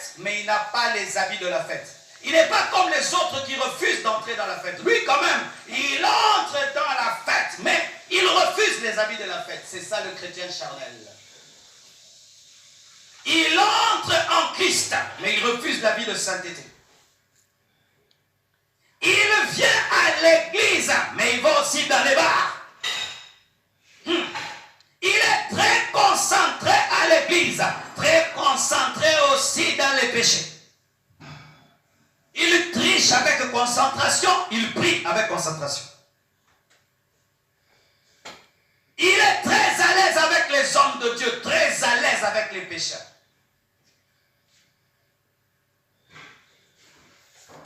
fête, mais il n'a pas les habits de la fête. Il n'est pas comme les autres qui refusent d'entrer dans la fête. Lui, quand même, il entre dans la fête, mais il refuse les habits de la fête. C'est ça le chrétien charnel. Il entre en Christ, mais il refuse la vie de sainteté. Il vient à l'église, mais il va aussi dans les bars. Il est très concentré à l'église, très concentré aussi dans les péchés. Il triche avec concentration, il prie avec concentration. Il est très à l'aise avec les hommes de Dieu, très à l'aise avec les pécheurs.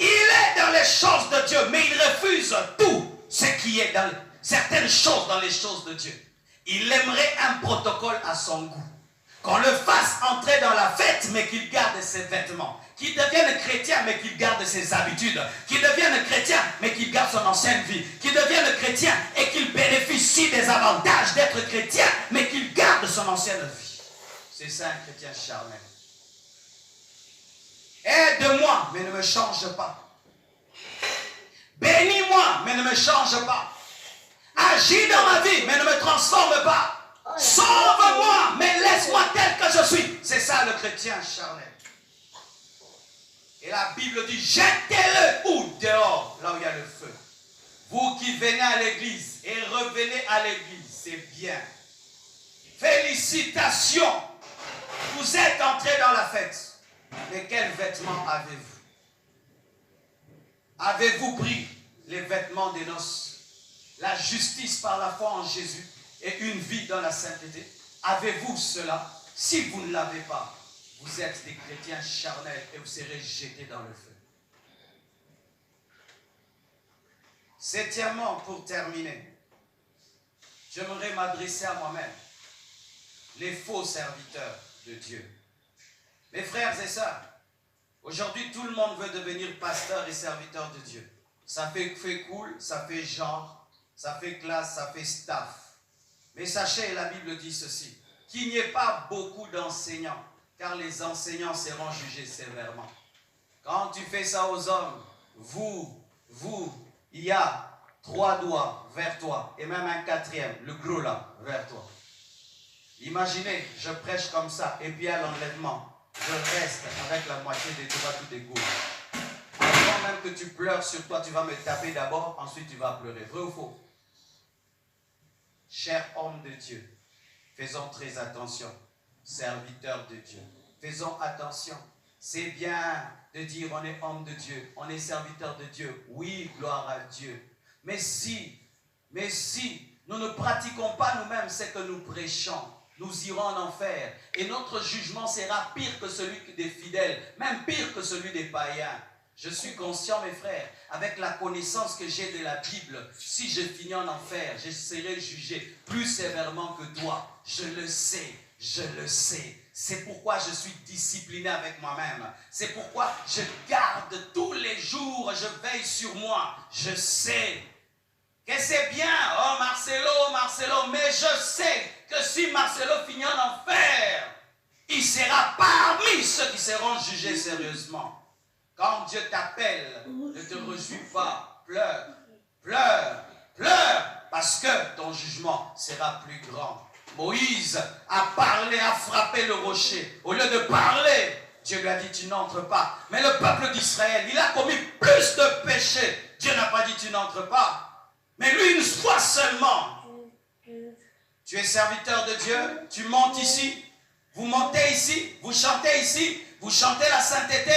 Il est dans les choses de Dieu, mais il refuse tout ce qui est dans certaines choses dans les choses de Dieu. Il aimerait un protocole à son goût. Qu'on le fasse entrer dans la fête, mais qu'il garde ses vêtements. Qu'il devienne chrétien, mais qu'il garde ses habitudes. Qu'il devienne chrétien, mais qu'il garde son ancienne vie. Qu'il devienne chrétien et qu'il bénéficie des avantages d'être chrétien, mais qu'il garde son ancienne vie. C'est ça un chrétien charnel. Aide-moi, mais ne me change pas. Bénis-moi, mais ne me change pas. Agis dans ma vie, mais ne me transforme pas. Sauve-moi, mais laisse-moi tel que je suis. C'est ça le chrétien charnel. Et la Bible dit, jetez-le où? Dehors, là où il y a le feu. Vous qui venez à l'église et revenez à l'église, c'est bien. Félicitations. Vous êtes entrés dans la fête. Mais quels vêtements avez-vous? Avez-vous pris les vêtements des noces? La justice par la foi en Jésus et une vie dans la sainteté? Avez-vous cela? Si vous ne l'avez pas, vous êtes des chrétiens charnels et vous serez jetés dans le feu. Septièmement, pour terminer, j'aimerais m'adresser à moi-même, les faux serviteurs de Dieu. Mes frères et sœurs, aujourd'hui tout le monde veut devenir pasteur et serviteur de Dieu. Ça fait cool, ça fait genre, ça fait classe, ça fait staff. Mais sachez, la Bible dit ceci, qu'il n'y ait pas beaucoup d'enseignants, car les enseignants seront jugés sévèrement. Quand tu fais ça aux hommes, il y a 3 doigts vers toi, et même un 4e, le gros là, vers toi. Imaginez, je prêche comme ça, et puis à l'enlèvement, je reste avec la moitié des doigts tout égaux. Avant même que tu pleures sur toi, tu vas me taper d'abord, ensuite tu vas pleurer. Vrai ou faux? Chers hommes de Dieu, faisons très attention, serviteurs de Dieu. Faisons attention. C'est bien de dire on est homme de Dieu, on est serviteur de Dieu. Oui, gloire à Dieu. Mais si nous ne pratiquons pas nous-mêmes ce que nous prêchons, nous irons en enfer. Et notre jugement sera pire que celui des fidèles, même pire que celui des païens. Je suis conscient, mes frères, avec la connaissance que j'ai de la Bible, si je finis en enfer, je serai jugé plus sévèrement que toi. Je le sais, je le sais. C'est pourquoi je suis discipliné avec moi-même. C'est pourquoi je garde tous les jours, je veille sur moi. Je sais que c'est bien, oh Marcelo, mais je sais que si Marcelo finit en enfer, il sera parmi ceux qui seront jugés sérieusement. Quand Dieu t'appelle, ne te réjouis pas, pleure, pleure, pleure, parce que ton jugement sera plus grand. Moïse a parlé, a frappé le rocher. Au lieu de parler, Dieu lui a dit, tu n'entres pas. Mais le peuple d'Israël, il a commis plus de péchés. Dieu n'a pas dit, tu n'entres pas. Mais lui, une fois seulement. Tu es serviteur de Dieu, tu montes ici, vous montez ici, vous chantez ici, vous chantez la sainteté,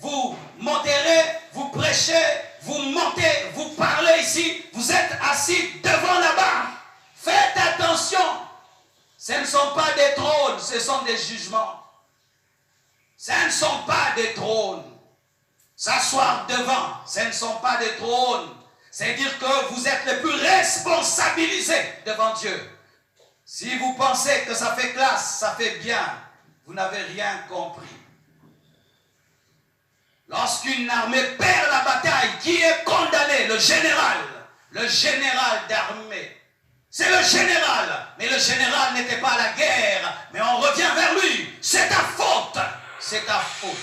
vous modérez, vous prêchez, vous montez, vous parlez ici, vous êtes assis devant là-bas. Faites attention. Ce ne sont pas des trônes, ce sont des jugements. Ce ne sont pas des trônes. S'asseoir devant, ce ne sont pas des trônes. C'est dire que vous êtes les plus responsabilisés devant Dieu. Si vous pensez que ça fait classe, ça fait bien, vous n'avez rien compris. Lorsqu'une armée perd la bataille, qui est condamné? Le général d'armée. C'est le général. Mais le général n'était pas à la guerre. Mais on revient vers lui. C'est ta faute. C'est ta faute.